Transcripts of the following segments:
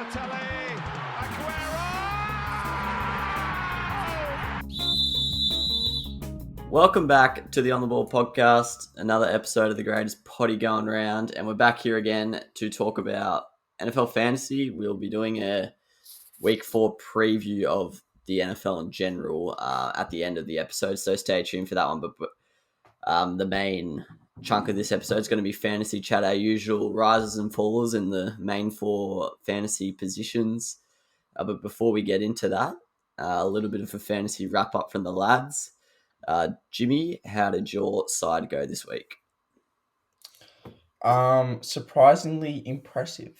Balotelli, Aguero! Welcome back to the On The Ball podcast, another episode of the greatest potty going round, and we're back here again to talk about NFL fantasy. We'll be doing a week 4 preview of the NFL in general at the end of the episode, so stay tuned for that one. But the main chunk of this episode is going to be fantasy chat, our usual rises and fallers in the main 4 fantasy positions. But before we get into that, a little bit of a fantasy wrap up from the lads. Jimmy, how did your side go this week? Surprisingly impressive.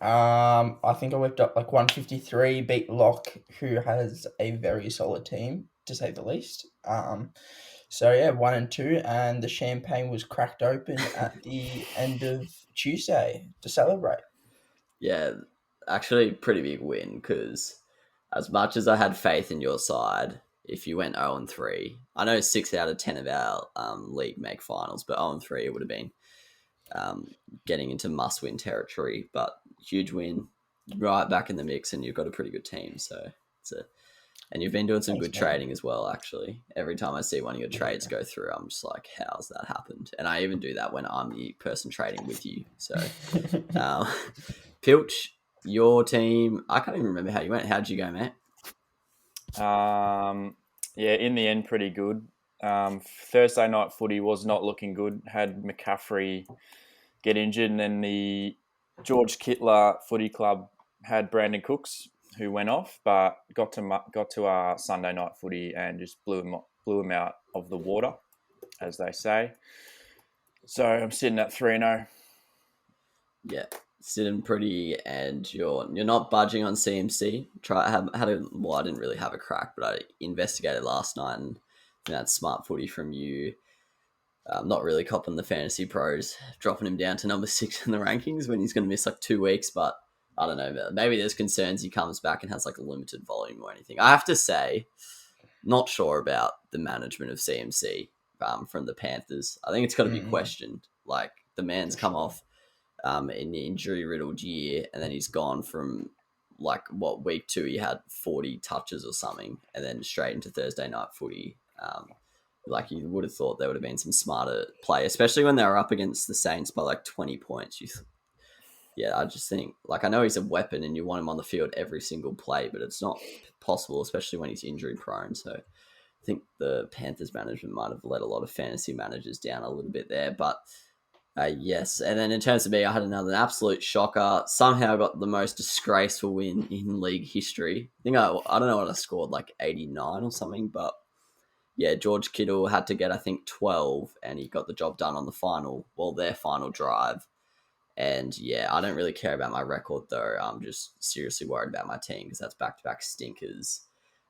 I think I whipped up like 153, beat Locke, who has a very solid team, to say the least. So yeah, 1 and 2, and the champagne was cracked open at the end of Tuesday to celebrate. Yeah, actually pretty big win, because as much as I had faith in your side, if you went 0-3, I know 6 out of 10 of our league make finals, but 0-3 it would have been getting into must-win territory. But huge win, right back in the mix, and you've got a pretty good team. So and you've been doing some good trading as well, actually. Every time I see one of your trades go through, I'm just like, how's that happened? And I even do that when I'm the person trading with you. So, Pilch, your team, I can't even remember how you went. How'd you go, mate? Yeah, in the end, pretty good. Thursday night footy was not looking good. Had McCaffrey get injured, and then the George Kittler Footy Club had Brandon Cooks, who went off, but got to our Sunday night footy and just blew him out of the water, as they say. So I'm sitting at 3-0. Yeah, sitting pretty, and you're not budging on CMC. I didn't really have a crack, but I investigated last night, and that's smart footy from you. Not really copping the fantasy pros, dropping him down to number 6 in the rankings when he's going to miss like 2 weeks. But I don't know, maybe there's concerns he comes back and has like a limited volume or anything. I have to say, not sure about the management of CMC from the Panthers. I think it's got to be questioned. Like, the man's come off in the injury-riddled year, and then he's gone from week 2 he had 40 touches or something, and then straight into Thursday night footy. Like, you would have thought there would have been some smarter play, especially when they were up against the Saints by like 20 points. I just think, like, I know he's a weapon and you want him on the field every single play, but it's not possible, especially when he's injury prone. So I think the Panthers management might have let a lot of fantasy managers down a little bit there. But yes, and then in terms of me, I had an absolute shocker. Somehow got the most disgraceful win in league history. I don't know what I scored, like 89 or something, but yeah, George Kittle had to get, I think, 12, and he got the job done on their final drive. And yeah, I don't really care about my record, though. I'm just seriously worried about my team, because that's back-to-back stinkers.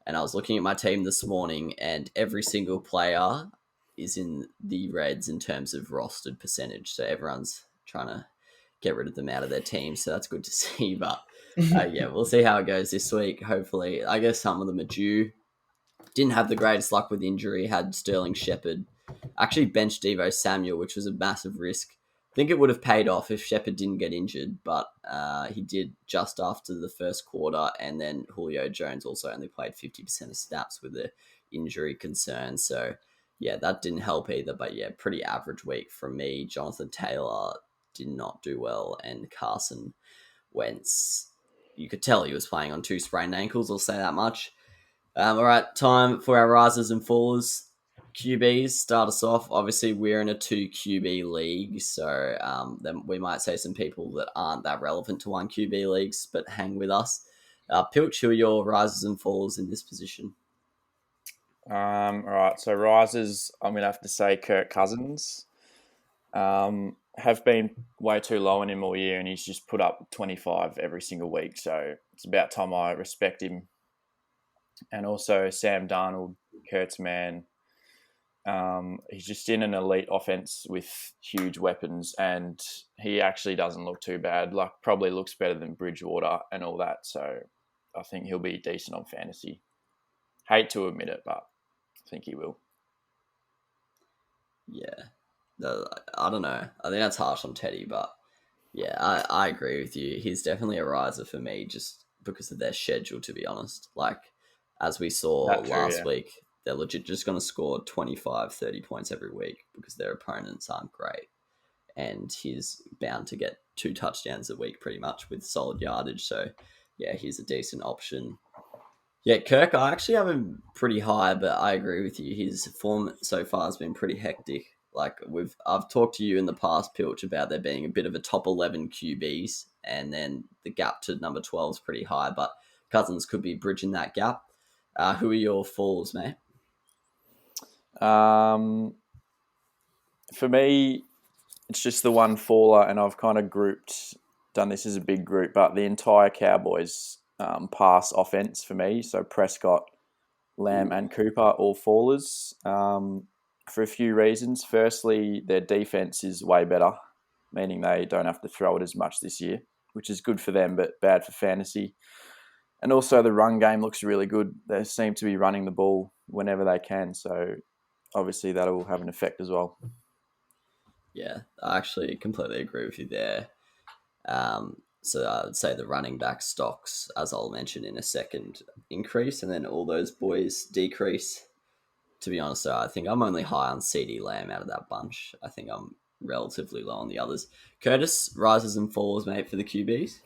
And I was looking at my team this morning, and every single player is in the reds in terms of rostered percentage. So everyone's trying to get rid of them out of their team. So that's good to see. But yeah, we'll see how it goes this week. Hopefully, I guess some of them are due. Didn't have the greatest luck with injury. Had Sterling Shepard. Actually benched Devo Samuel, which was a massive risk. I think it would have paid off if Shepard didn't get injured, but he did just after the first quarter, and then Julio Jones also only played 50% of snaps with the injury concern. So yeah, that didn't help either. But yeah, pretty average week from me. Jonathan Taylor did not do well, and Carson Wentz, you could tell he was playing on 2 sprained ankles, I'll say that much. All right, time for our risers and fallers. QBs, start us off. Obviously, we're in a 2 QB league, so then we might say some people that aren't that relevant to 1 QB leagues, but hang with us. Pilch, who are your risers and fallers in this position? All right, so risers, I'm going to have to say Kirk Cousins. Have been way too low on him all year, and he's just put up 25 every single week, so it's about time I respect him. And also Sam Darnold, Kurt's man. He's just in an elite offense with huge weapons, and he actually doesn't look too bad. Like, probably looks better than Bridgewater and all that. So I think he'll be decent on fantasy. Hate to admit it, but I think he will. Yeah, I don't know. I think that's harsh on Teddy, but Yeah, I agree with you. He's definitely a riser for me just because of their schedule, to be honest. Like, as we saw That's true, last yeah. week, they're legit just going to score 25, 30 points every week because their opponents aren't great. And he's bound to get 2 touchdowns a week pretty much with solid yardage. So, yeah, he's a decent option. Yeah, Kirk, I actually have him pretty high, but I agree with you. His form so far has been pretty hectic. Like I've talked to you in the past, Pilch, about there being a bit of a top 11 QBs, and then the gap to number 12 is pretty high. But Cousins could be bridging that gap. Who are your falls, mate? For me, it's just the one faller, and I've kind of done this as a big group, but the entire Cowboys pass offense for me. So Prescott, Lamb, and Cooper, all fallers, for a few reasons. Firstly, their defense is way better, meaning they don't have to throw it as much this year, which is good for them, but bad for fantasy. And also the run game looks really good. They seem to be running the ball whenever they can, so obviously that'll have an effect as well. Yeah, I actually completely agree with you there. So I would say the running back stocks, as I'll mention in a second, increase, and then all those boys decrease. To be honest, I think I'm only high on CD Lamb out of that bunch. I think I'm relatively low on the others. Curtis, rises and falls, mate, for the QBs.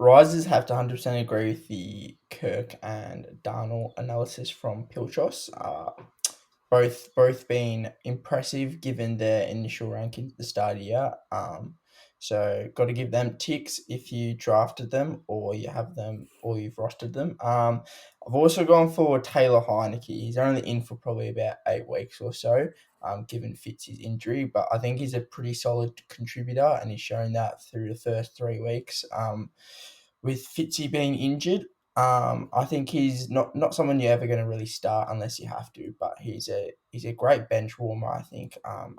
Rises have to 100% agree with the Kirk and Darnold analysis from Pilchos. Both been impressive given their initial rankings at the start of the year. So got to give them ticks if you drafted them or you have them or you've rostered them. I've also gone for Taylor Heineke. He's only in for probably about 8 weeks or so, given Fitz's injury, but I think he's a pretty solid contributor and he's shown that through the first 3 weeks. With Fitzy being injured, I think he's not someone you're ever going to really start unless you have to, but he's a great bench warmer, I think.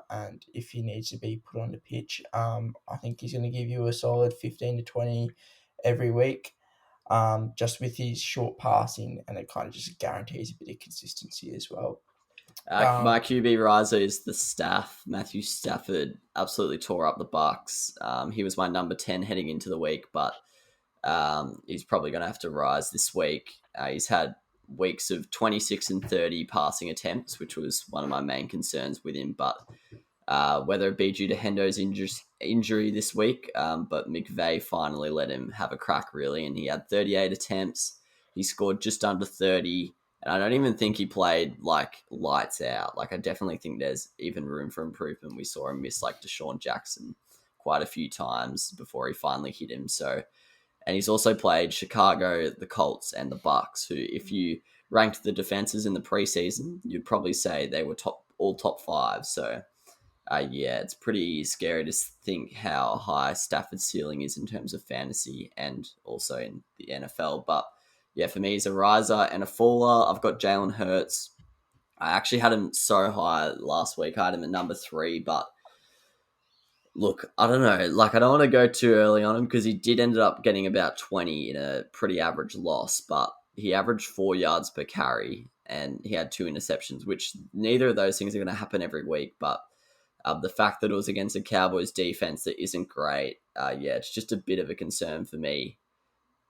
And if he needs to be put on the pitch, I think he's going to give you a solid 15 to 20 every week. Just with his short passing, and it kind of just guarantees a bit of consistency as well. My QB riser is the Staff. Matthew Stafford absolutely tore up the Bucks. He was my number 10 heading into the week, but he's probably going to have to rise this week. He's had weeks of 26 and 30 passing attempts, which was one of my main concerns with him. But whether it be due to Hendo's injury this week, but McVay finally let him have a crack, really, and he had 38 attempts. He scored just under 30, and I don't even think he played like lights out. Like, I definitely think there's even room for improvement. We saw him miss like Deshaun Jackson quite a few times before he finally hit him. So, and he's also played Chicago, the Colts, and the Bucks, who, if you ranked the defenses in the preseason, you'd probably say they were all top 5. So, yeah, it's pretty scary to think how high Stafford's ceiling is in terms of fantasy and also in the NFL. But yeah, for me, he's a riser and a faller. I've got Jalen Hurts. I actually had him so high last week. I had him at number 3, but look, I don't know. Like, I don't want to go too early on him because he did end up getting about 20 in a pretty average loss, but he averaged 4 yards per carry and he had 2 interceptions, which neither of those things are going to happen every week. But the fact that it was against a Cowboys defense that isn't great, yeah, it's just a bit of a concern for me.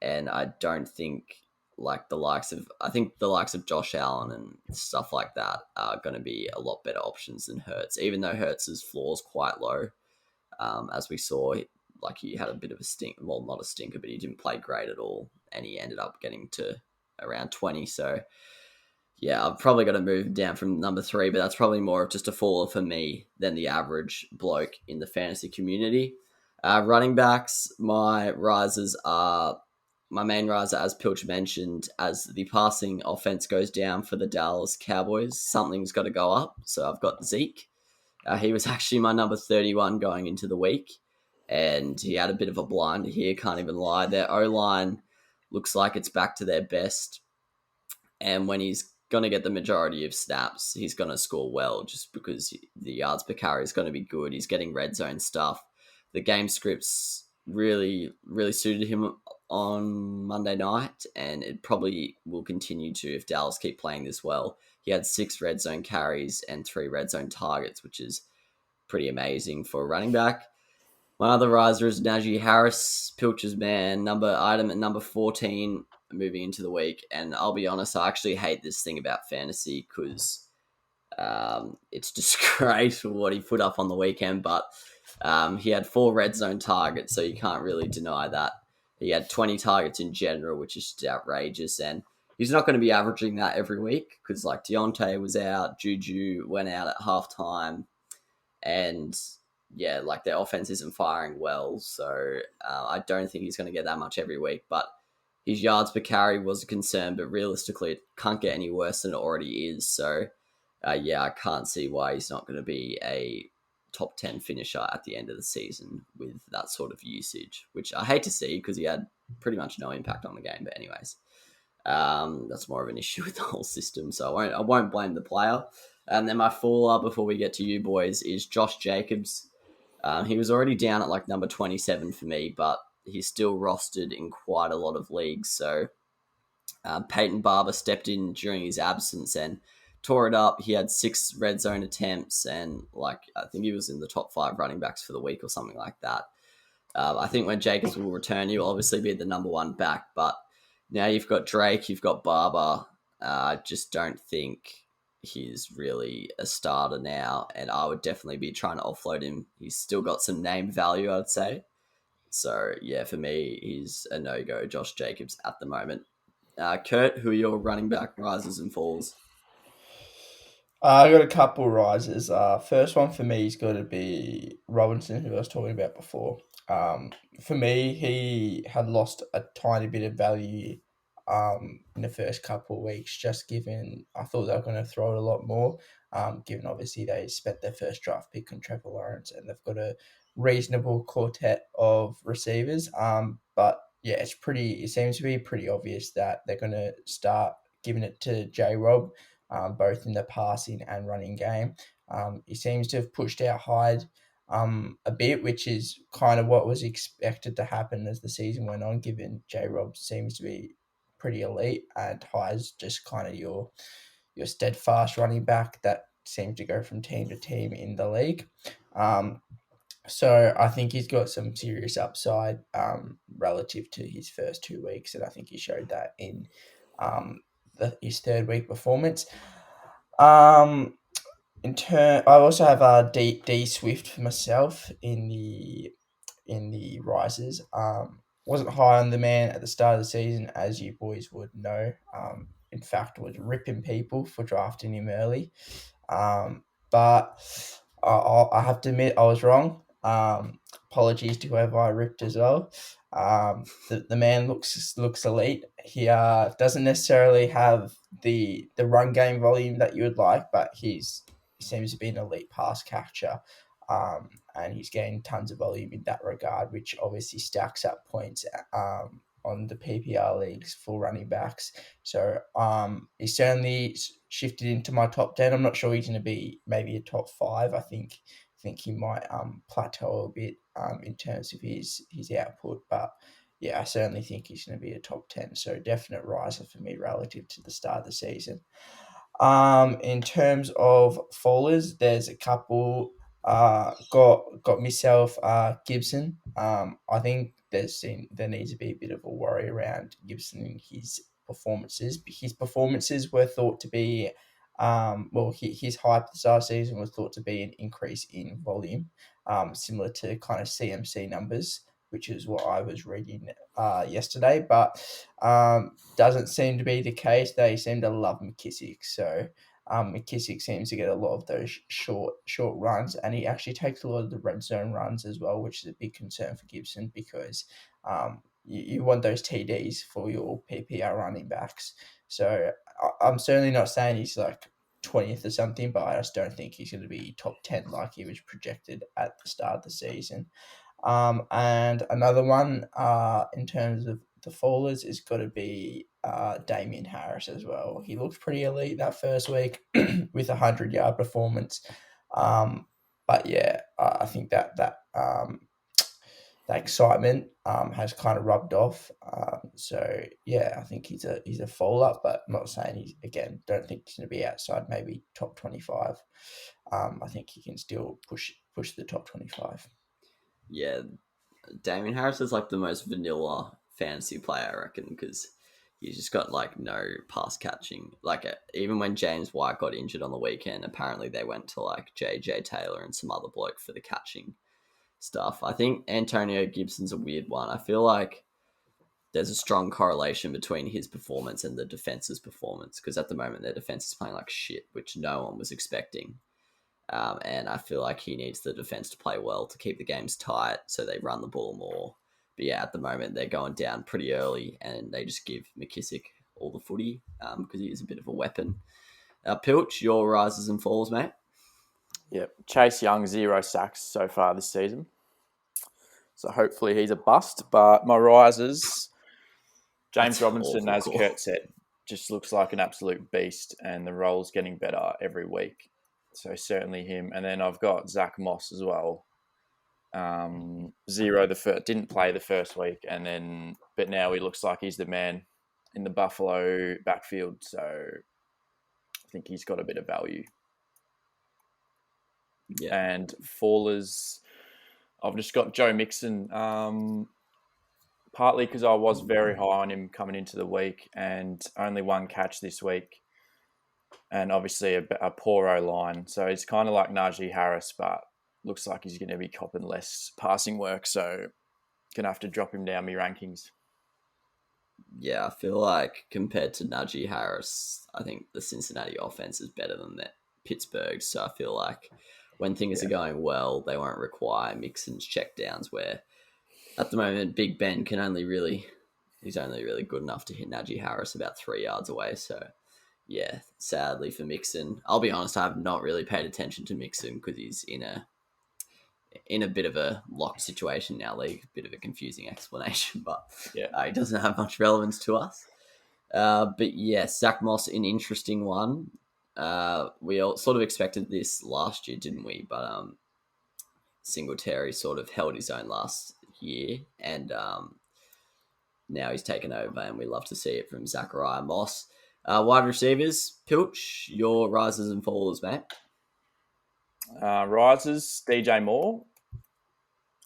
And I don't think I think the likes of Josh Allen and stuff like that are going to be a lot better options than Hurts, even though Hurts's floor is quite low. As we saw, like, he had a bit of a stink. Well, not a stinker, but he didn't play great at all, and he ended up getting to around 20. So, yeah, I've probably got to move down from number 3, but that's probably more of just a faller for me than the average bloke in the fantasy community. Running backs, my main riser, as Pilch mentioned, as the passing offense goes down for the Dallas Cowboys, something's got to go up. So I've got Zeke. He was actually my number 31 going into the week, and he had a bit of a blinder here, can't even lie. Their O-line looks like it's back to their best, and when he's going to get the majority of snaps, he's going to score well just because the yards per carry is going to be good. He's getting red zone stuff. The game scripts really, really suited him on Monday night, and it probably will continue to if Dallas keep playing this well. He had 6 red zone carries and 3 red zone targets, which is pretty amazing for a running back. My other riser is Najee Harris, Pilcher's man, item at number 14, moving into the week. And I'll be honest, I actually hate this thing about fantasy because it's disgraceful what he put up on the weekend, but he had 4 red zone targets, so you can't really deny that. He had 20 targets in general, which is just outrageous, and he's not going to be averaging that every week because, like, Deontay was out, Juju went out at halftime, and yeah, like, their offense isn't firing well, so I don't think he's going to get that much every week, but his yards per carry was a concern, but realistically, it can't get any worse than it already is, so yeah, I can't see why he's not going to be a top 10 finisher at the end of the season with that sort of usage, which I hate to see because he had pretty much no impact on the game. But anyways, that's more of an issue with the whole system, so I won't blame the player. And then my faller before we get to you boys is Josh Jacobs. He was already down at like number 27 for me, but he's still rostered in quite a lot of leagues. So Peyton Barber stepped in during his absence and tore it up. He had 6 red zone attempts, and like I think he was in the top 5 running backs for the week or something like that. I think when Jacobs will return, he'll obviously be the number 1 back, but now you've got Drake, you've got Barber. I just don't think he's really a starter now, and I would definitely be trying to offload him. He's still got some name value, I'd say. So yeah, for me, he's a no-go, Josh Jacobs at the moment. Kurt, who are your running back rises and falls? I got a couple rises. First one for me is got to be Robinson, who I was talking about before. For me, he had lost a tiny bit of value in the first couple of weeks, just given I thought they were going to throw it a lot more, given obviously they spent their first draft pick on Trevor Lawrence and they've got a reasonable quartet of receivers. But yeah, it seems to be pretty obvious that they're going to start giving it to J-Rob. Both in the passing and running game. He seems to have pushed out Hyde a bit, which is kind of what was expected to happen as the season went on, given J-Rob seems to be pretty elite and Hyde's just kind of your steadfast running back that seems to go from team to team in the league. So I think he's got some serious upside relative to his first 2 weeks, and I think he showed that in his 3rd week performance. I also have D Swift for myself in the rises. Wasn't high on the man at the start of the season, as you boys would know. In fact, was ripping people for drafting him early. But I have to admit I was wrong. Apologies to whoever I ripped as well. The man looks elite. He doesn't necessarily have the run game volume that you would like, but he seems to be an elite pass catcher. And he's gained tons of volume in that regard, which obviously stacks up points on the PPR leagues for running backs. So he's certainly shifted into my top 10. I'm not sure he's going to be maybe a top 5. I think he might plateau a bit in terms of his output, but yeah, I certainly think he's going to be a top 10. So definite riser for me relative to the start of the season. In terms of fallers, there's a couple. Got myself Gibson. I think there needs to be a bit of a worry around Gibson and his performances. His performances were thought to be his hype at the start of the season was thought to be an increase in volume, similar to kind of CMC numbers, which is what I was reading yesterday, but doesn't seem to be the case. They seem to love McKissick, so McKissick seems to get a lot of those short runs, and he actually takes a lot of the red zone runs as well, which is a big concern for Gibson because you want those TDs for your PPR running backs. So I'm certainly not saying he's like 20th or something, but I just don't think he's going to be top 10 like he was projected at the start of the season. And another one in terms of the fallers is got to be Damien Harris as well. He looked pretty elite that first week with a 100-yard performance. But yeah, I think that excitement has kind of rubbed off. So yeah, I think he's a faller, but I'm not saying don't think he's going to be outside maybe top 25. I think he can still push push the top 25. Yeah, Damien Harris is like the most vanilla fantasy player, I reckon, because he's just got like no pass catching. Like even when James White got injured on the weekend, apparently they went to like JJ Taylor and some other bloke for the catching stuff. I think Antonio Gibson's a weird one. I feel like there's a strong correlation between his performance and the defense's performance, because at the moment their defense is playing like shit, which no one was expecting. And I feel like he needs the defense to play well to keep the games tight, so they run the ball more. But yeah, at the moment they're going down pretty early, and they just give McKissick all the footy because he is a bit of a weapon. Pilch, your rises and falls, mate. Yep. Chase Young, 0 sacks so far this season. So hopefully he's a bust. But my rises, James That's Robinson, awful as call. Kurt said, just looks like an absolute beast, and the role's getting better every week. So certainly him. And then I've got Zach Moss as well. 0 didn't play the first week, but now he looks like he's the man in the Buffalo backfield. So I think he's got a bit of value. Yeah. And fallers, I've just got Joe Mixon, partly because I was very high on him coming into the week and only one catch this week, and obviously a poor O-line. So it's kind of like Najee Harris, but looks like he's going to be copping less passing work, so going to have to drop him down my rankings. Yeah, I feel like compared to Najee Harris, I think the Cincinnati offense is better than that Pittsburgh. So I feel like when things are going well, they won't require Mixon's checkdowns, where at the moment Big Ben he's only really good enough to hit Najee Harris about 3 yards away. So yeah, sadly for Mixon. I'll be honest, I have not really paid attention to Mixon because he's in a bit of a locked situation now, league. Bit of a confusing explanation, but he doesn't have much relevance to us. But yeah, Zach Moss, an interesting one. We all sort of expected this last year, didn't we? But Singletary sort of held his own last year, and now he's taken over, and we love to see it from Zachariah Moss. Wide receivers, Pilch, your rises and fallers, mate. Rises, DJ Moore.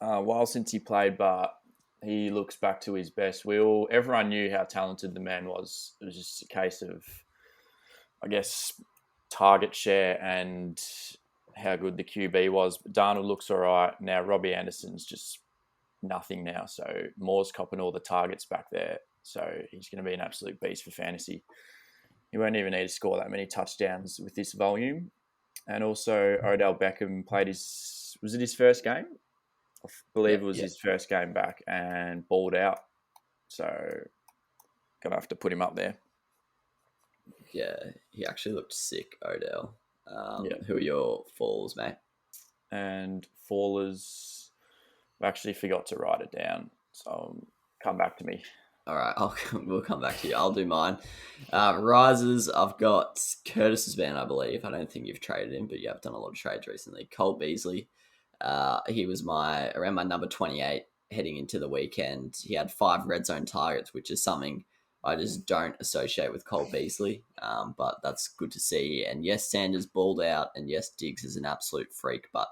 A while since he played, but he looks back to his best. Everyone knew how talented the man was. It was just a case of, I guess, target share and how good the QB was. But Darnold looks all right. Now Robbie Anderson's just nothing now. So Moore's copping all the targets back there. So he's going to be an absolute beast for fantasy. He won't even need to score that many touchdowns with this volume. And also Odell Beckham played was it his first game? I believe it was his first game back and balled out. So going to have to put him up there. Yeah, he actually looked sick, Odell. Who are your falls, mate? And fallers, I actually forgot to write it down. So come back to me. All right, we'll come back to you. I'll do mine. Rises, I've got Curtis has been, I believe. I don't think you've traded him, but you have done a lot of trades recently. Cole Beasley. He was around my number 28 heading into the weekend. He had 5 red zone targets, which is something I just don't associate with Cole Beasley. But that's good to see. And yes, Sanders balled out, and yes, Diggs is an absolute freak, but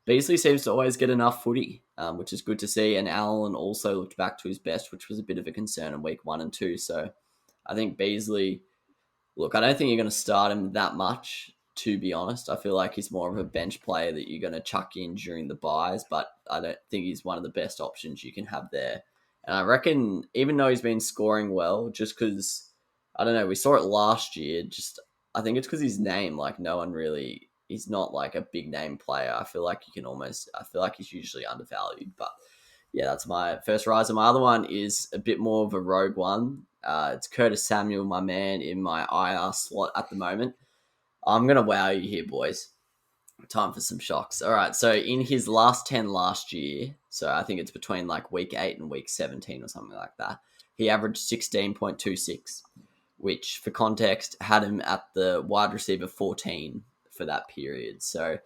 Beasley seems to always get enough footy, which is good to see. And Allen also looked back to his best, which was a bit of a concern in week 1 and 2. So I think Beasley, look, I don't think you're going to start him that much, to be honest. I feel like he's more of a bench player that you're going to chuck in during the buys, but I don't think he's one of the best options you can have there. And I reckon, even though he's been scoring well, just because, I don't know, we saw it last year, I think it's because his name, like no one really... He's not like a big name player. I feel like he's usually undervalued. But yeah, that's my first rise. And my other one is a bit more of a rogue one. It's Curtis Samuel, my man, in my IR slot at the moment. I'm going to wow you here, boys. Time for some shocks. All right, so in his last 10 last year, so I think it's between like week 8 and week 17 or something like that, he averaged 16.26, which for context had him at the wide receiver 14 for that period. So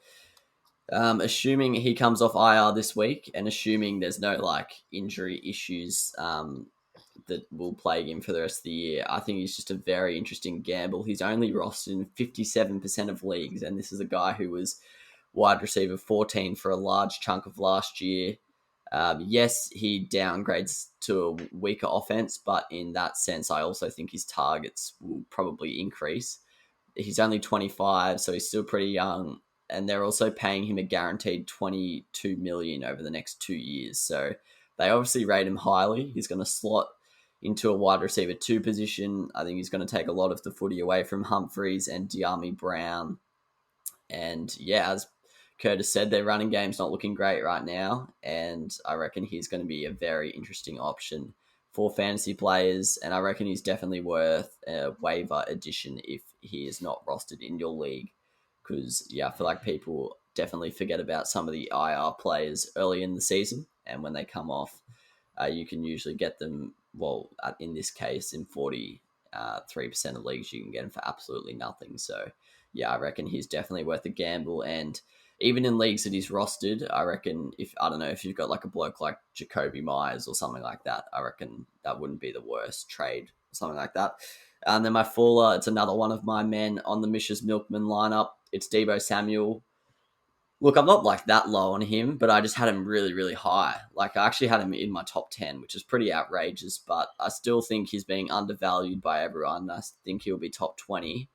assuming he comes off IR this week and assuming there's no like injury issues that will plague him for the rest of the year, I think he's just a very interesting gamble. He's only rostered in 57% of leagues, and this is a guy who was wide receiver 14 for a large chunk of last year. Yes, he downgrades to a weaker offense, but in that sense, I also think his targets will probably increase. He's only 25, so he's still pretty young, and they're also paying him a guaranteed 22 million over the next 2 years. So they obviously rate him highly. He's going to slot into a wide receiver 2 position. I think he's going to take a lot of the footy away from Humphreys and De'Ami Brown. And yeah, as Curtis said, their running game's not looking great right now, and I reckon he's going to be a very interesting option for fantasy players, and I reckon he's definitely worth a waiver addition if he is not rostered in your league, because yeah, I feel like people definitely forget about some of the IR players early in the season, and when they come off, you can usually get them, well, in this case, in 43% of leagues, you can get him for absolutely nothing, so yeah, I reckon he's definitely worth a gamble. And even in leagues that he's rostered, I reckon I don't know, if you've got like a bloke like Jacoby Myers or something like that, I reckon that wouldn't be the worst trade, something like that. And then my faller, it's another one of my men on the Mish's Milkman lineup. It's Deebo Samuel. Look, I'm not like that low on him, but I just had him really, really high. Like I actually had him in my top 10, which is pretty outrageous, but I still think he's being undervalued by everyone. I think he'll be top 20.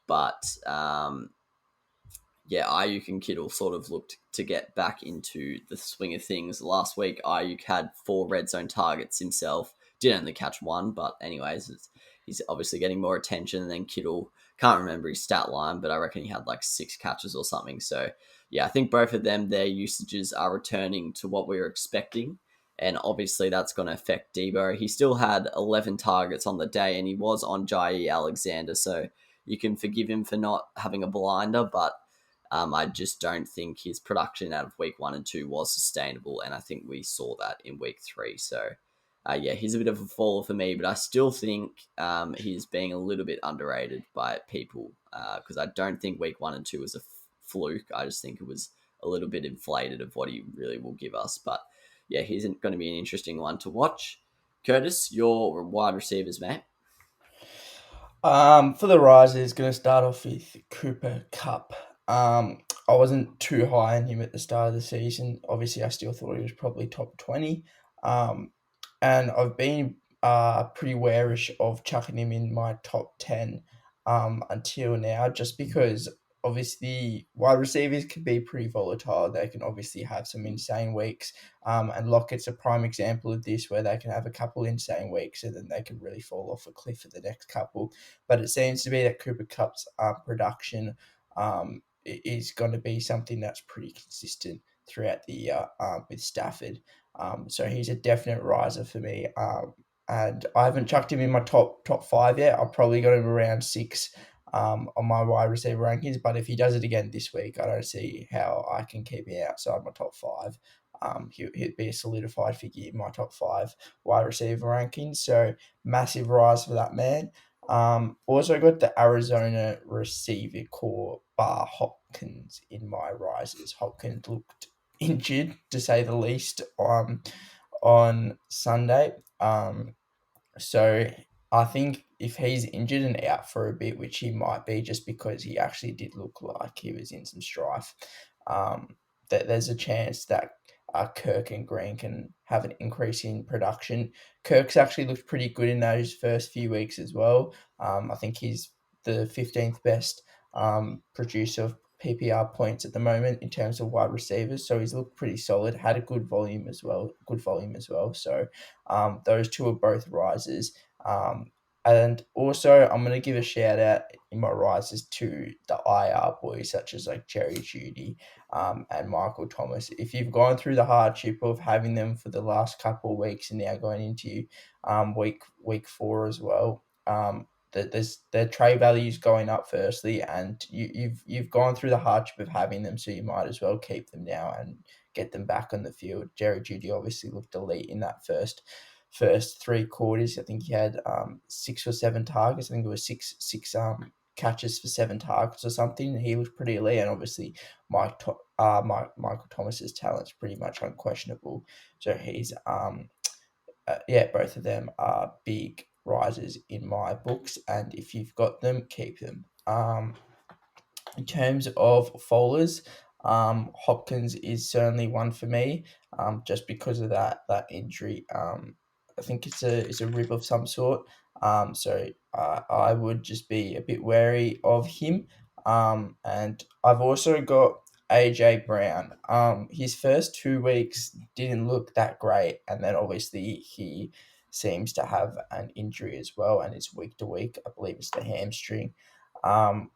But yeah, Ayuk and Kittle sort of looked to get back into the swing of things. Last week, Ayuk had 4 red zone targets himself. Did only catch 1, but anyways, he's obviously getting more attention. And then Kittle, can't remember his stat line, but I reckon he had like 6 catches or something. So yeah, I think both of them, their usages are returning to what we were expecting. And obviously that's going to affect Deebo. He still had 11 targets on the day, and he was on Jair Alexander. So you can forgive him for not having a blinder, but I just don't think his production out of week 1 and 2 was sustainable, and I think we saw that in week 3. So, yeah, he's a bit of a faller for me, but I still think he's being a little bit underrated by people because I don't think week 1 and 2 was a fluke. I just think it was a little bit inflated of what he really will give us. But yeah, he's going to be an interesting one to watch. Curtis, your wide receivers, mate. For the risers, going to start off with Cooper Kupp. I wasn't too high on him at the start of the season. Obviously, I still thought he was probably top 20. And I've been pretty warish of chucking him in my top 10 until now, just because obviously wide receivers can be pretty volatile. They can obviously have some insane weeks. And Lockett's a prime example of this, where they can have a couple insane weeks and then they can really fall off a cliff for the next couple. But it seems to be that Cooper Kupp's production is going to be something that's pretty consistent throughout the year with Stafford. So he's a definite riser for me. And I haven't chucked him in my top 5 yet. I've probably got him around 6 on my wide receiver rankings. But if he does it again this week, I don't see how I can keep him outside my top 5. He'd be a solidified figure in my top 5 wide receiver rankings. So massive rise for that man. Also got the Arizona receiver core bar Hopkins in my rises. Hopkins looked injured, to say the least, on Sunday. So I think if he's injured and out for a bit, which he might be, just because he actually did look like he was in some strife, that there's a chance that Kirk and Green can have an increase in production. Kirk's actually looked pretty good in those first few weeks as well. I think he's the 15th best producer of PPR points at the moment in terms of wide receivers. So he's looked pretty solid, had a good volume as well. So those two are both risers. And also, I'm going to give a shout out in my rises to the IR boys, such as like Jerry Jeudy and Michael Thomas. If you've gone through the hardship of having them for the last couple of weeks and now going into week 4 as well, their trade value is going up firstly, and you've gone through the hardship of having them, so you might as well keep them now and get them back on the field. Jerry Jeudy obviously looked elite in that first 3 quarters. I think he had 6 or 7 targets. I think it was six catches for 7 targets or something. He looked pretty elite, and obviously Michael Thomas's talent's pretty much unquestionable. So he's both of them are big risers in my books, and if you've got them, keep them. In terms of fallers, Hopkins is certainly one for me, just because of that injury. I think it's a rib of some sort. So I would just be a bit wary of him. And I've also got AJ Brown. His first 2 weeks didn't look that great, and then obviously he seems to have an injury as well, and it's week to week. I believe it's the hamstring.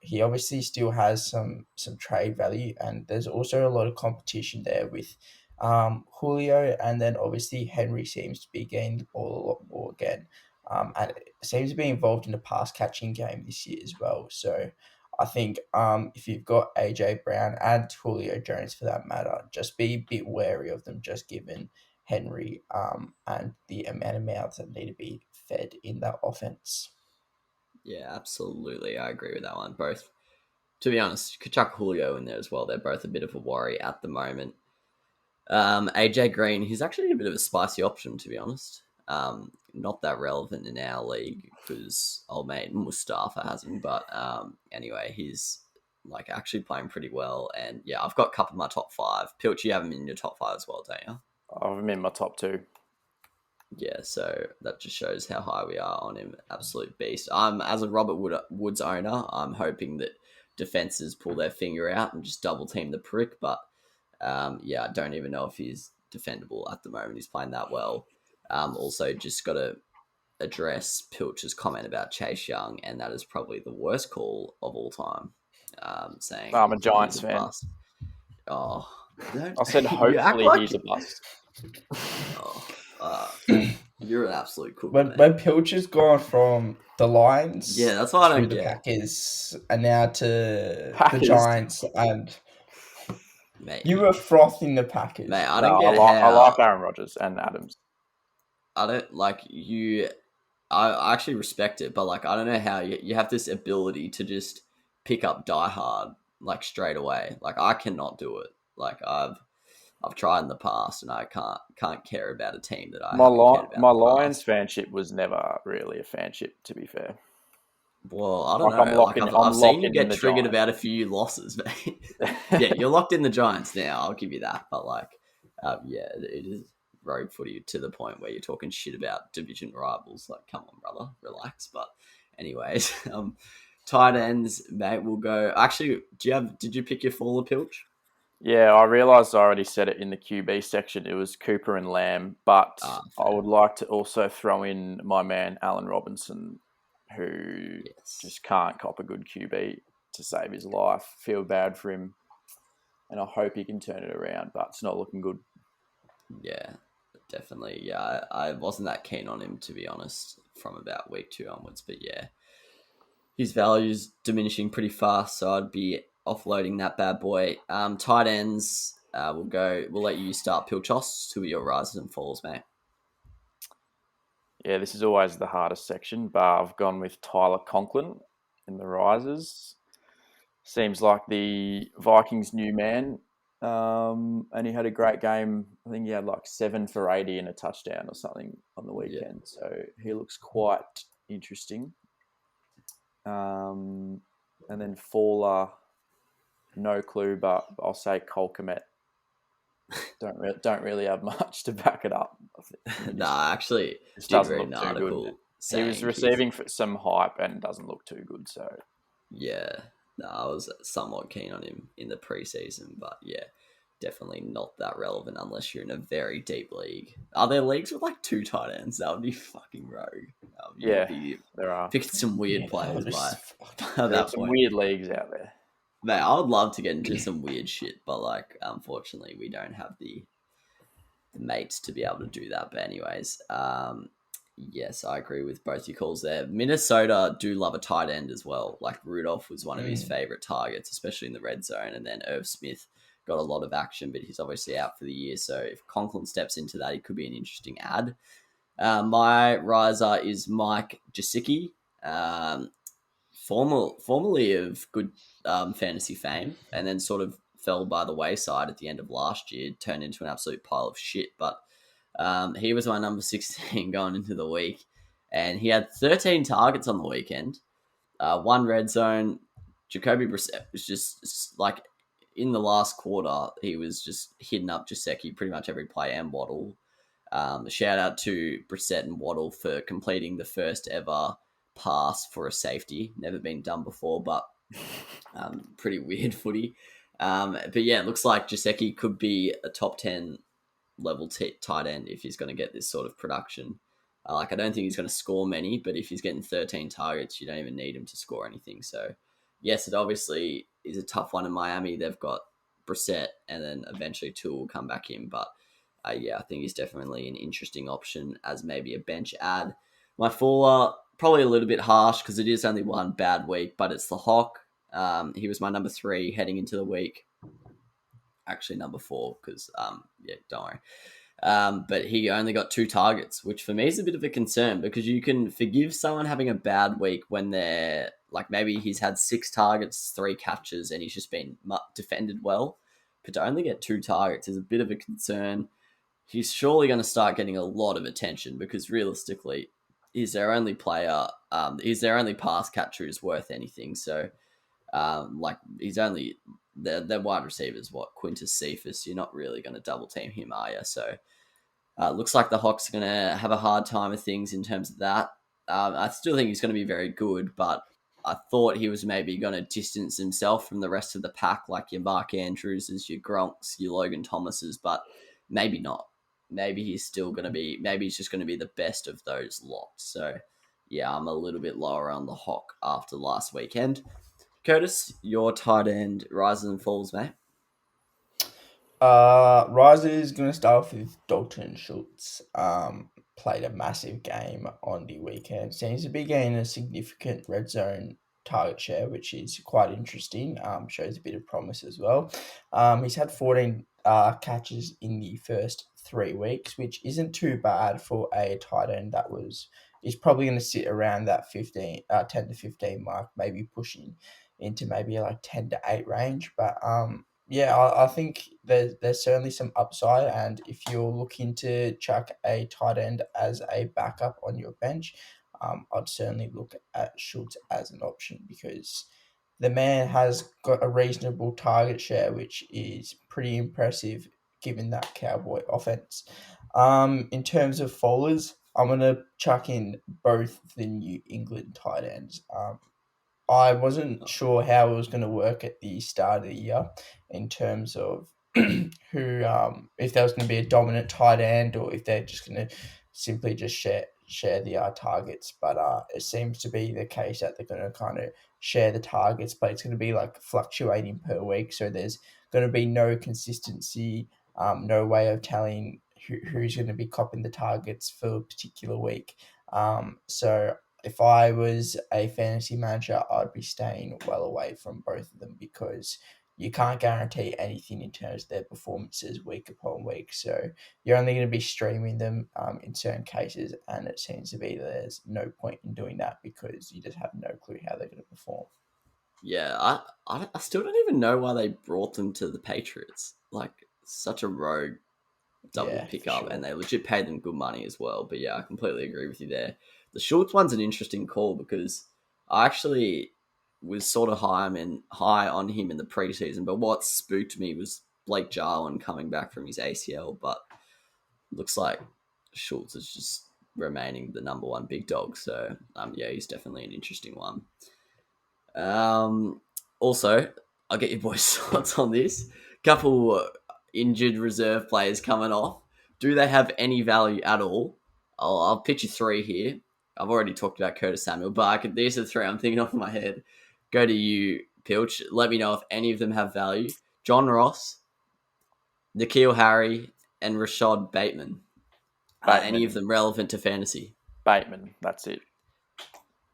He obviously still has some trade value, and there's also a lot of competition there with Julio, and then obviously Henry seems to be getting the ball a lot more again, and seems to be involved in the pass catching game this year as well. So I think if you've got AJ Brown and Julio Jones for that matter, just be a bit wary of them, just given Henry and the amount of mouths that need to be fed in that offense. Yeah, absolutely. I agree with that one. Both, to be honest, could chuck Julio in there as well. They're both a bit of a worry at the moment. AJ Green, he's actually a bit of a spicy option, to be honest. Not that relevant in our league because old mate Mustafa has him, but anyway, he's like actually playing pretty well. And yeah, I've got a couple of my top five. Pilch, you have him in your top five as well, don't you? I'm in my top 2. Yeah, so that just shows how high we are on him. Absolute beast. As a Robert Woods owner, I'm hoping that defenses pull their finger out and just double team the prick. But yeah, I don't even know if he's defendable at the moment. He's playing that well. Also, just got to address Pilch's comment about Chase Young, and that is probably the worst call of all time. Saying I'm a Giants he's a fan. bust. Oh, I said you act hopefully like- he's a bust. You're an absolute cook. When Pilch has gone from the Lions, Yeah, that's what I to don't the get. Packers, and now to the Packers. Giants, and Mate, you were frothing the Packers. mate, I No, don't I get like, I how like Aaron Rodgers and Adams. I don't like you. I actually respect it, but like I don't know how you have this ability to just pick up Die Hard like straight away. Like I cannot do it. Like I've tried in the past, and I can't care about a team that I My haven't cared about. my in the Lions past. fanship was never really a fanship, to be fair. Well, I don't Like, I'm know. Like locking- I've I'm seen you locking get in the triggered Giants. about a few losses, mate. Yeah, you're locked in the Giants now. I'll give you that. But like, yeah, it is road footy to the point where you're talking shit about division rivals. Like, come on, brother, relax. But anyways, tight ends, mate. We'll go. Actually, did you pick your faller, Pilch? Yeah, I realised I already said it in the QB section. It was Cooper and Lamb, but Ah, I would like to also throw in my man Allen Robinson, who Yes. just can't cop a good QB to save his life. Feel bad for him, and I hope he can turn it around, but it's not looking good. Yeah, definitely. Yeah, I wasn't that keen on him, to be honest, from about week 2 onwards. But yeah, his value's diminishing pretty fast, so I'd be offloading that bad boy. Tight ends, we'll let you start, Pilchos. Who are your rises and falls, mate? Yeah, this is always the hardest section, but I've gone with Tyler Conklin in the risers. Seems like the Vikings' new man, and he had a great game. I think he had like 7 for 80 and a touchdown or something on the weekend. So he looks quite interesting. And then faller, no clue, but I'll say Cole Kmet. Don't really have much to back it up. Nah, I actually This did doesn't read look an too good. article He saying was he's- receiving some hype and doesn't look too good. So Yeah, no, I was somewhat keen on him in the preseason, but yeah, definitely not that relevant unless you're in a very deep league. Are there leagues with like 2 tight ends? That would be fucking rogue. Yeah, You'd be there are picking some weird Yeah, players that was by fucking- that there's some point. weird leagues out there. Mate, I would love to get into some weird shit, but like, unfortunately, we don't have the mates to be able to do that. But anyways, yes, I agree with both your calls there. Minnesota do love a tight end as well. Like Rudolph was one of his favorite targets, especially in the red zone, and then Irv Smith got a lot of action, but he's obviously out for the year. So if Conklin steps into that, he could be an interesting ad. My riser is Mike Gesicki, formerly of good fantasy fame, and then sort of fell by the wayside at the end of last year, turned into an absolute pile of shit. But he was my number 16 going into the week, and he had 13 targets on the weekend, 1 red zone. Jacoby Brissett was just like, in the last quarter, he was just hitting up Jaceki pretty much every play and Waddle. Shout out to Brissett and Waddle for completing the first ever pass for a safety. Never been done before, but pretty weird footy. But yeah, it looks like Jaceki could be a top 10 level tight end if he's going to get this sort of production. I don't think he's going to score many, but if he's getting 13 targets, you don't even need him to score anything. So, yes, it obviously is a tough one in Miami. They've got Brissett, and then eventually Tua will come back in. But, yeah, I think he's definitely an interesting option as maybe a bench ad. My faller, probably a little bit harsh because it is only one bad week, but it's the Hawk. He was my number 3 heading into the week. Actually, number 4 because, yeah, don't worry. But he only got 2 targets, which for me is a bit of a concern because you can forgive someone having a bad week when they're like maybe he's had 6 targets, 3 catches, and he's just been defended well. But to only get 2 targets is a bit of a concern. He's surely going to start getting a lot of attention because realistically, he's their only player. He's their only pass catcher who's worth anything. So, he's only their wide receivers. What Quintus Cephas? You're not really going to double team him, are you? So. Looks like the Hawks are going to have a hard time of things in terms of that. I still think he's going to be very good, but I thought he was maybe going to distance himself from the rest of the pack, like your Mark Andrewses, your Gronks, your Logan Thomases, but maybe not. Maybe he's just going to be the best of those lots. So, yeah, I'm a little bit lower on the Hawk after last weekend. Curtis, your tight end rises and falls, mate. Riser is going to start off with Dalton Schultz. Played a massive game on the weekend. Seems to be gaining a significant red zone target share, which is quite interesting. Shows a bit of promise as well. He's had 14 catches in the first 3 weeks, which isn't too bad for a tight end he's probably going to sit around that 10 to 15 mark, maybe pushing into maybe like 10 to 8 range. But yeah, I think there's certainly some upside, and if you're looking to chuck a tight end as a backup on your bench, I'd certainly look at Schultz as an option because the man has got a reasonable target share, which is pretty impressive given that Cowboy offense. In terms of fallers, I'm going to chuck in both the New England tight ends. I wasn't sure how it was going to work at the start of the year in terms of who, if there was going to be a dominant tight end or if they're just going to simply just share the targets. But it seems to be the case that they're going to kind of share the targets, but it's going to be like fluctuating per week. So there's going to be no consistency, no way of telling who's going to be copping the targets for a particular week. So if I was a fantasy manager, I'd be staying well away from both of them because you can't guarantee anything in terms of their performances week upon week. So you're only going to be streaming them in certain cases, and it seems to be that there's no point in doing that because you just have no clue how they're going to perform. Yeah, I still don't even know why they brought them to the Patriots. Like, such a rogue double pickup, sure. And they legit paid them good money as well. But yeah, I completely agree with you there. The Schultz one's an interesting call because I actually was sort of high on him in the preseason, but what spooked me was Blake Jarwin coming back from his ACL, but looks like Schultz is just remaining the number 1 big dog. So yeah, he's definitely an interesting one. Also, I'll get your boys' thoughts on this. Couple injured reserve players coming off. Do they have any value at all? I'll pitch you 3 here. I've already talked about Curtis Samuel, but these are the 3 I'm thinking off my head. Go to you, Pilch. Let me know if any of them have value. John Ross, N'Keal Harry, and Rashad Bateman. Any of them relevant to fantasy? Bateman, that's it.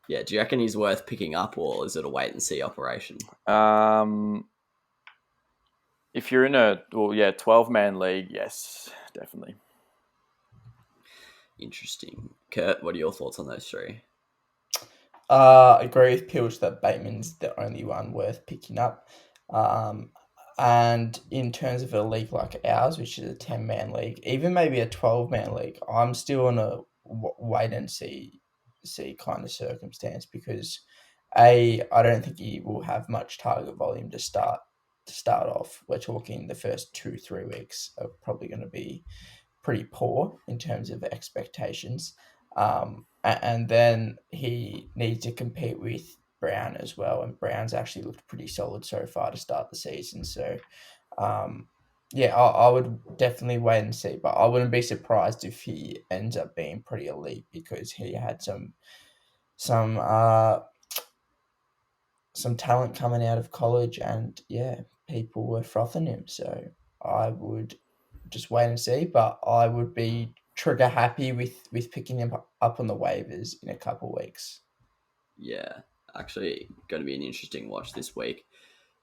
Yeah, do you reckon he's worth picking up, or is it a wait-and-see operation? If you're in a 12-man league, yes, definitely. Interesting. Kurt, what are your thoughts on those 3? I agree with Pilch that Bateman's the only one worth picking up. And in terms of a league like ours, which is a 10-man league, even maybe a 12-man league, I'm still in a wait and see kind of circumstance because I don't think he will have much target volume to start to start off. We're talking the first 2-3 weeks are probably going to be pretty poor in terms of expectations. And then he needs to compete with Brown as well, and Brown's actually looked pretty solid so far to start the season. So, I would definitely wait and see, but I wouldn't be surprised if he ends up being pretty elite because he had some talent coming out of college, and people were frothing him. So I would just wait and see, but I would be trigger happy with picking him up on the waivers in a couple of weeks. Yeah, actually, going to be an interesting watch this week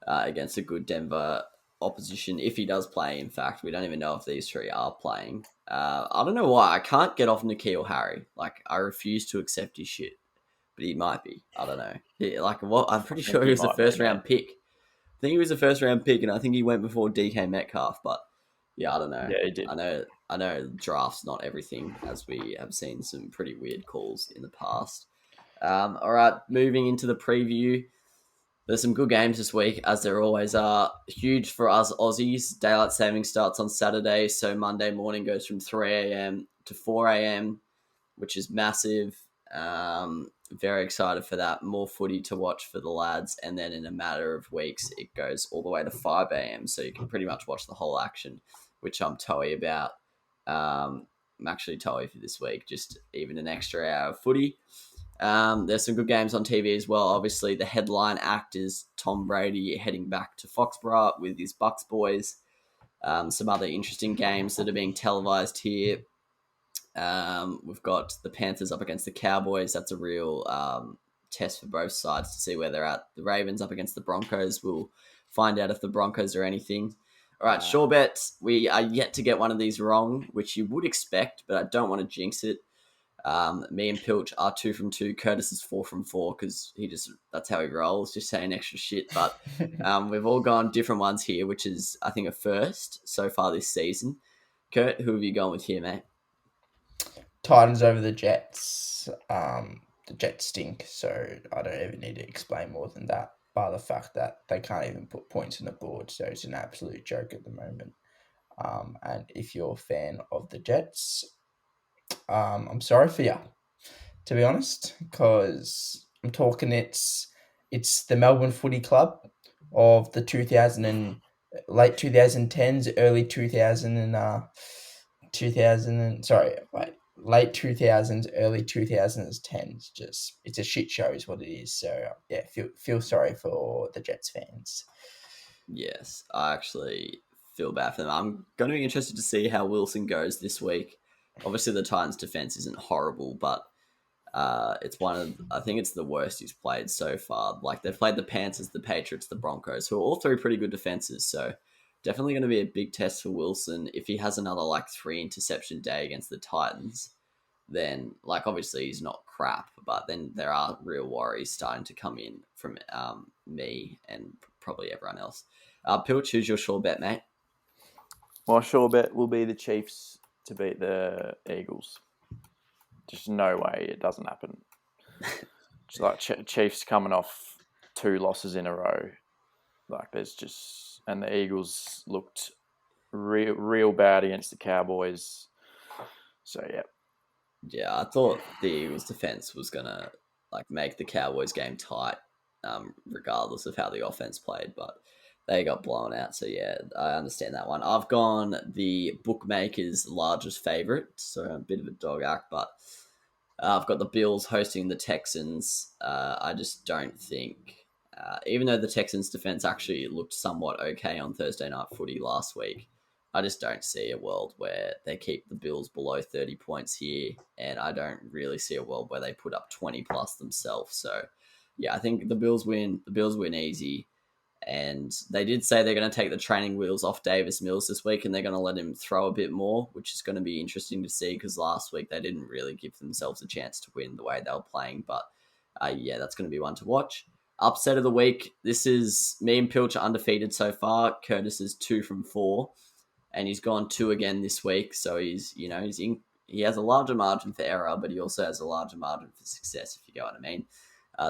against a good Denver opposition. If he does play, in fact, we don't even know if these three are playing. I don't know why I can't get off N'Keal Harry. Like, I refuse to accept his shit, but he might be. I don't know. I'm pretty sure he was a first round pick. I think he was a first round pick, and I think he went before DK Metcalf. But yeah, I don't know. Yeah, he did. I know draft's not everything, as we have seen some pretty weird calls in the past. All right, moving into the preview. There's some good games this week, as there always are. Huge for us Aussies. Daylight saving starts on Saturday, so Monday morning goes from 3 a.m. to 4 a.m., which is massive. Very excited for that. More footy to watch for the lads, and then in a matter of weeks, it goes all the way to 5 a.m., so you can pretty much watch the whole action, which I'm toey about. I'm actually toey for this week, just even an extra hour of footy. There's some good games on TV as well. Obviously, the headline act is Tom Brady heading back to Foxborough with his Bucks boys. Some other interesting games that are being televised here. We've got the Panthers up against the Cowboys. That's a real test for both sides to see where they're at. The Ravens up against the Broncos. We'll find out if the Broncos are anything. All right, sure bets. We are yet to get one of these wrong, which you would expect, but I don't want to jinx it. Me and Pilch are 2 from 2. Curtis is 4 from 4 because that's how he rolls, just saying extra shit. But we've all gone different ones here, which is, I think, a first so far this season. Kurt, who have you gone with here, mate? Titans over the Jets. The Jets stink, so I don't even need to explain more than that, by the fact that they can't even put points on the board, so it's an absolute joke at the moment. And if you're a fan of the Jets, I'm sorry for you, to be honest, because I'm talking it's the Melbourne Footy Club of the late 2010s, early late 2000s, early 2010s. Just it's a shit show is what it is. So yeah, feel sorry for the Jets fans. Yes, I actually feel bad for them. I'm going to be interested to see how Wilson goes this week. Obviously, the Titans' defense isn't horrible, but I think it's the worst he's played so far. Like, they've played the Panthers, the Patriots, the Broncos, who are all three pretty good defenses. So definitely going to be a big test for Wilson. If he has another 3 interception day against the Titans, then obviously he's not crap, but then there are real worries starting to come in from me and probably everyone else. Pilch, who's your sure bet, mate? My sure bet will be the Chiefs to beat the Eagles. Just no way it doesn't happen. Just Chiefs coming off 2 losses in a row. And the Eagles looked real bad against the Cowboys. So yeah. Yeah, I thought the Eagles' defense was gonna make the Cowboys game tight, regardless of how the offense played, but they got blown out. So yeah, I understand that one. I've gone the bookmakers' largest favorite, so a bit of a dog act, but I've got the Bills hosting the Texans. I just don't think, even though the Texans' defense actually looked somewhat okay on Thursday Night Footy last week, I just don't see a world where they keep the Bills below 30 points here, and I don't really see a world where they put up 20 plus themselves. So yeah, I think the Bills win. The Bills win easy. And they did say they're going to take the training wheels off Davis Mills this week, and they're going to let him throw a bit more, which is going to be interesting to see because last week they didn't really give themselves a chance to win the way they were playing. But yeah, that's going to be one to watch. Upset of the week. This is me and Pilch are undefeated so far. Curtis is 2 from 4, and he's gone 2 again this week. So he has a larger margin for error, but he also has a larger margin for success, if you get what I mean.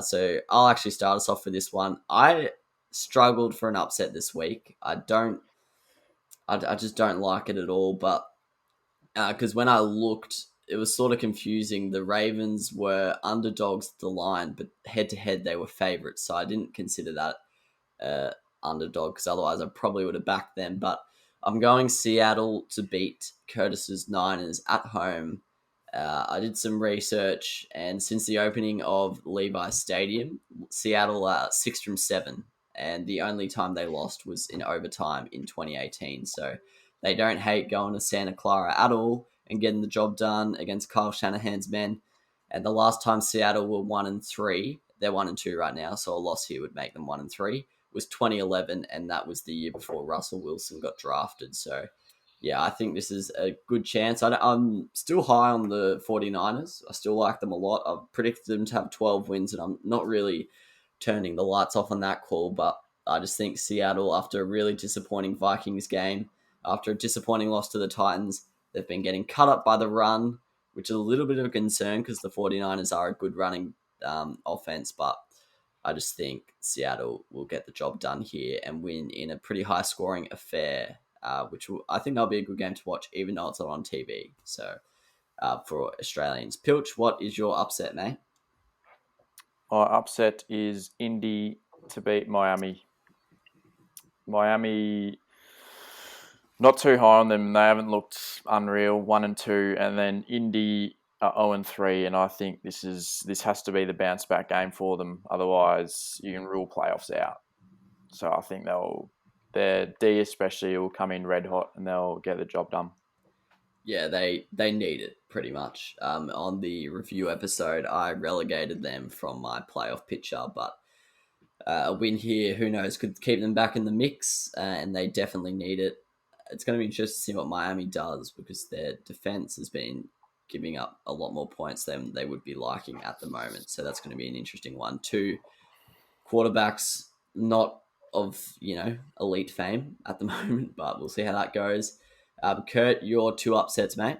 So I'll actually start us off for this one. I struggled for an upset this week. I just don't like it at all. But because when I looked, it was sort of confusing. The Ravens were underdogs at the line, but head to head they were favourites. So I didn't consider that underdog because otherwise I probably would have backed them. But I'm going Seattle to beat Curtis's Niners at home. I did some research, and since the opening of Levi Stadium, Seattle are 6 from 7, and the only time they lost was in overtime in 2018. So they don't hate going to Santa Clara at all and getting the job done against Kyle Shanahan's men. And the last time Seattle were 1-3, they're 1-2 right now, so a loss here would make them 1-3. Was 2011, and that was the year before Russell Wilson got drafted. So yeah, I think this is a good chance. I'm still high on the 49ers. I still like them a lot. I've predicted them to have 12 wins, and I'm not really turning the lights off on that call, but I just think Seattle, after a really disappointing Vikings game, after a disappointing loss to the Titans, they've been getting cut up by the run, which is a little bit of a concern because the 49ers are a good running offense, but I just think Seattle will get the job done here and win in a pretty high-scoring affair, I think that'll be a good game to watch, even though it's not on TV. So, for Australians, Pilch, what is your upset, mate? My upset is Indy to beat Miami. Miami, not too high on them. They haven't looked unreal. 1-2, and then Indy are 0-3, and I think this has to be the bounce back game for them. Otherwise, you can rule playoffs out. So I think their D especially will come in red hot and they'll get the job done. Yeah, they need it pretty much. On the review episode, I relegated them from my playoff picture, but a win here, who knows, could keep them back in the mix, and they definitely need it. It's going to be interesting to see what Miami does because their defense has been giving up a lot more points than they would be liking at the moment. So that's going to be an interesting one. 2 quarterbacks, not of, elite fame at the moment, but we'll see how that goes. Kurt, your 2 upsets, mate.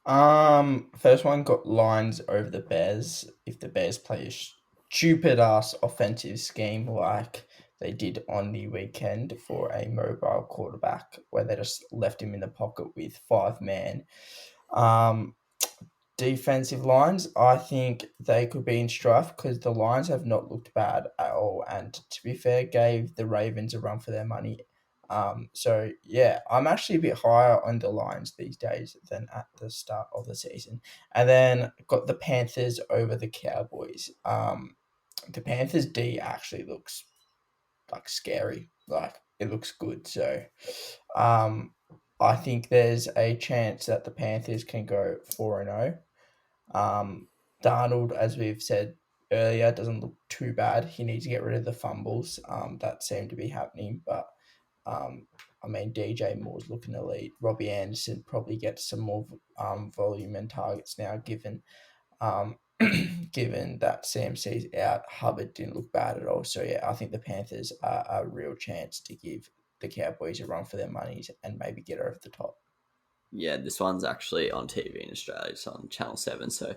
First one got Lions over the Bears. If the Bears play a stupid ass offensive scheme like they did on the weekend for a mobile quarterback, where they just left him in the pocket with 5 men. Defensive lines, I think they could be in strife because the Lions have not looked bad at all, and to be fair, gave the Ravens a run for their money. So yeah, I'm actually a bit higher on the Lions these days than at the start of the season. And then got the Panthers over the Cowboys. The Panthers D actually looks like scary, like it looks good. So, I think there's a chance that the Panthers can go 4-0. Darnold, as we've said earlier, doesn't look too bad. He needs to get rid of the fumbles that seem to be happening. But, DJ Moore's looking elite. Robbie Anderson probably gets some more volume and targets now, given given that CMC's out. Hubbard didn't look bad at all. So, yeah, I think the Panthers are a real chance to give the Cowboys a run for their monies and maybe get over the top. Yeah, this one's actually on TV in Australia. It's on Channel 7, so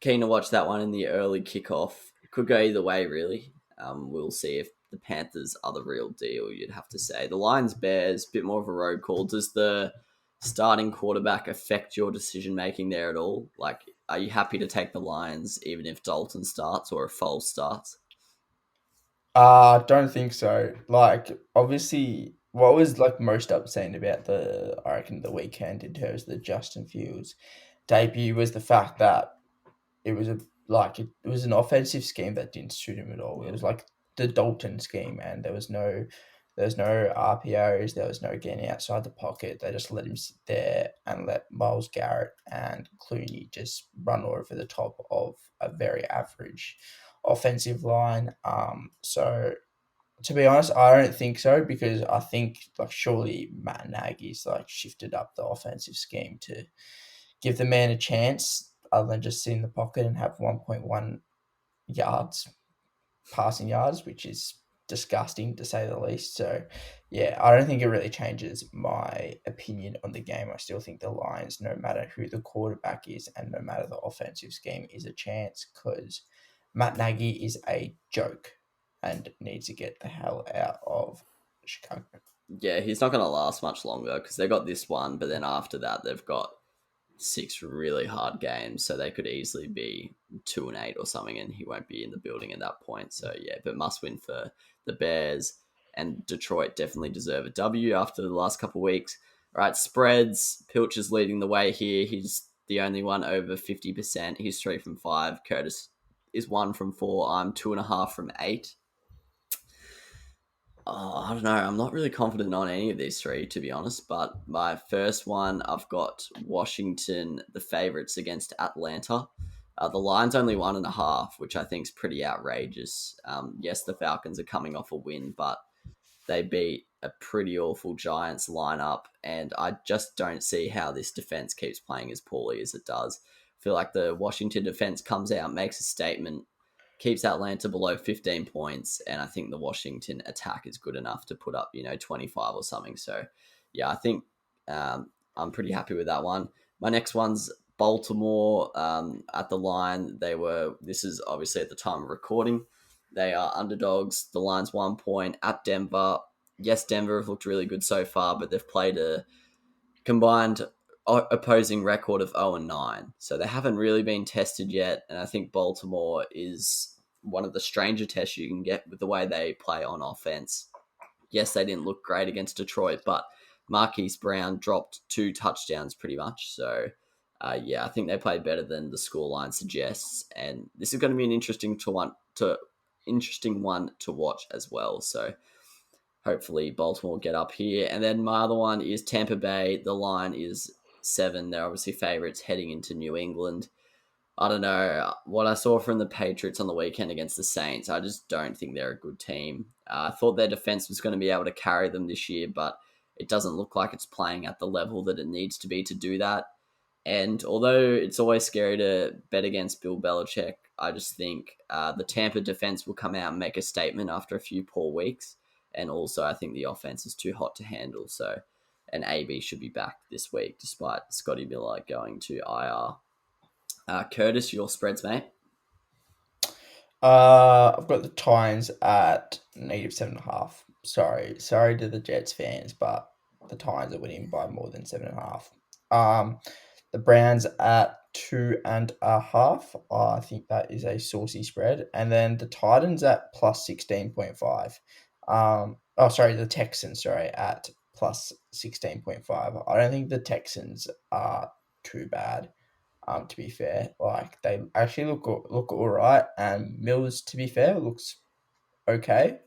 keen to watch that one in the early kickoff. It could go either way, really. We'll see if the Panthers are the real deal, you'd have to say. The Lions-Bears, bit more of a road call. Does the starting quarterback affect your decision-making there at all? Like, are you happy to take the Lions even if Dalton starts or if Foles starts? Don't think so. Like, obviously, what was like most upsetting about the weekend in terms of the Justin Fields debut was the fact that it was an offensive scheme that didn't suit him at all. It was like the Dalton scheme, and there was no RPOs, there was no getting outside the pocket. They just let him sit there and let Myles Garrett and Clooney just run over the top of a very average offensive line. So to be honest, I don't think so, because I think like surely Matt Nagy's like shifted up the offensive scheme to give the man a chance other than just sit in the pocket and have 1.1 yards, passing yards, which is disgusting to say the least. So yeah, I don't think it really changes my opinion on the game. I still think the Lions, no matter who the quarterback is and no matter the offensive scheme, is a chance, because Matt Nagy is a joke. and needs to get the hell out of Chicago. Yeah, he's not going to last much longer because they got this one, but then after that they've got 6 really hard games, so they could easily be 2-8 or something, and he won't be in the building at that point. So yeah, but must win for the Bears, and Detroit definitely deserve a W after the last couple of weeks. All right, spreads. Pilch is leading the way here. He's the only one over 50%. He's 3 from 5. Curtis is 1 from 4. I'm 2.5 from 8. Oh, I don't know. I'm not really confident on any of these three, to be honest. But my first one, I've got Washington, the favorites against Atlanta. The line's only 1.5, which I think is pretty outrageous. Yes, the Falcons are coming off a win, but they beat a pretty awful Giants lineup, and I just don't see how this defense keeps playing as poorly as it does. I feel like the Washington defense comes out, makes a statement, keeps Atlanta below 15 points, and I think the Washington attack is good enough to put up, 25 or something. So, yeah, I think I'm pretty happy with that one. My next one's Baltimore at the line. This is obviously at the time of recording. They are underdogs. The line's 1 point at Denver. Yes, Denver have looked really good so far, but they've played a combined opposing record of 0-9. So they haven't really been tested yet. And I think Baltimore is one of the stranger tests you can get with the way they play on offense. Yes, they didn't look great against Detroit, but Marquise Brown dropped 2 touchdowns pretty much. So, I think they played better than the scoreline suggests. And this is going to be an interesting one to watch as well. So hopefully Baltimore get up here. And then my other one is Tampa Bay. The line is 7. They're obviously favorites heading into New England. I don't know. What I saw from the Patriots on the weekend against the Saints, I just don't think they're a good team. I thought their defense was going to be able to carry them this year, but it doesn't look like it's playing at the level that it needs to be to do that. And although it's always scary to bet against Bill Belichick, I just think the Tampa defense will come out and make a statement after a few poor weeks. And also, I think the offense is too hot to handle. So, an AB should be back this week, despite Scotty Miller going to IR. Curtis, your spreads, mate? I've got the Titans at -7.5. Sorry to the Jets fans, but the Titans are winning by more than 7.5. The Browns at 2.5. I think that is a saucy spread, and then the Titans at plus 16.5. The Texans, at plus 16.5. I don't think the Texans are too bad. To be fair, like they actually look all right, and Mills, to be fair, looks okay.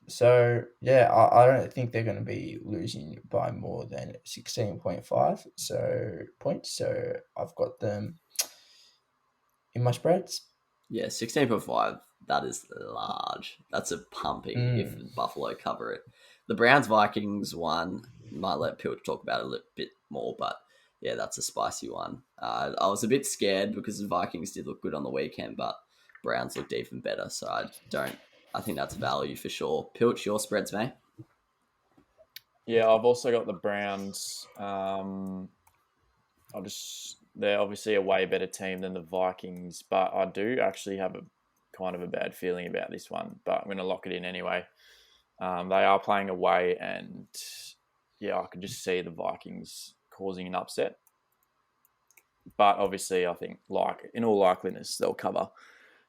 So yeah, I don't think they're going to be losing by more than 16.5 points. So I've got them in my spreads. Yeah, 16.5. That is large. That's a pumping if Buffalo cover it. The Browns-Vikings one, might let Pilch talk about it a little bit more, but yeah, that's a spicy one. I was a bit scared because the Vikings did look good on the weekend, but Browns looked even better. So I think that's value for sure. Pilch, your spreads, mate? Yeah, I've also got the Browns. They're obviously a way better team than the Vikings, but I do actually have a kind of a bad feeling about this one, but I'm going to lock it in anyway. They are playing away, and yeah, I could just see the Vikings causing an upset. But obviously, I think, like in all likeliness, they'll cover.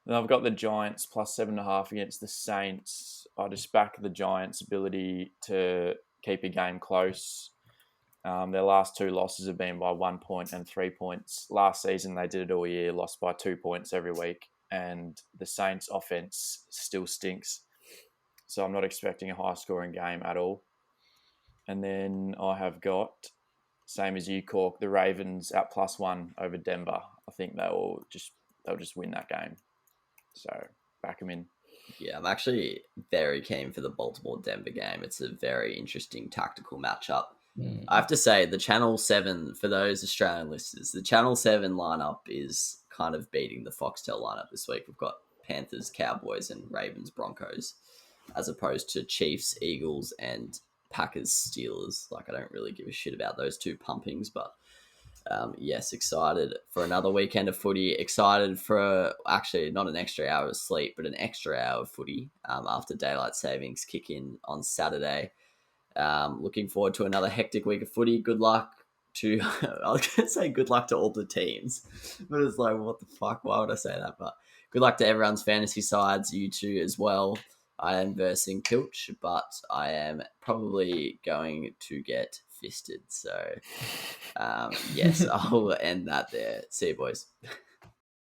And I've got the Giants plus 7.5 against the Saints. I just back the Giants' ability to keep a game close. Their last 2 losses have been by 1 point and 3 points. Last season, they did it all year, lost by 2 points every week. And the Saints' offense still stinks. So I'm not expecting a high-scoring game at all. And then I have got, same as you, Cork, the Ravens at +1 over Denver. I think they'll just win that game. So back them in. Yeah, I'm actually very keen for the Baltimore-Denver game. It's a very interesting tactical matchup. I have to say, the Channel 7, for those Australian listeners, the Channel 7 lineup is kind of beating the Foxtel lineup this week. We've got Panthers, Cowboys, and Ravens, Broncos, as opposed to Chiefs, Eagles, and Packers, Steelers. Like, I don't really give a shit about those 2 pumpings, but Yes, excited for another weekend of footy. Excited for actually not an extra hour of sleep, but an extra hour of footy after daylight savings kick in on Saturday. Looking forward to another hectic week of footy. Good luck to, I was going to say good luck to all the teams, but it's like, what the fuck? Why would I say that? But good luck to everyone's fantasy sides, you two as well. I am versing Pilch, but I am probably going to get fisted. So, yes, I'll end that there. See you, boys.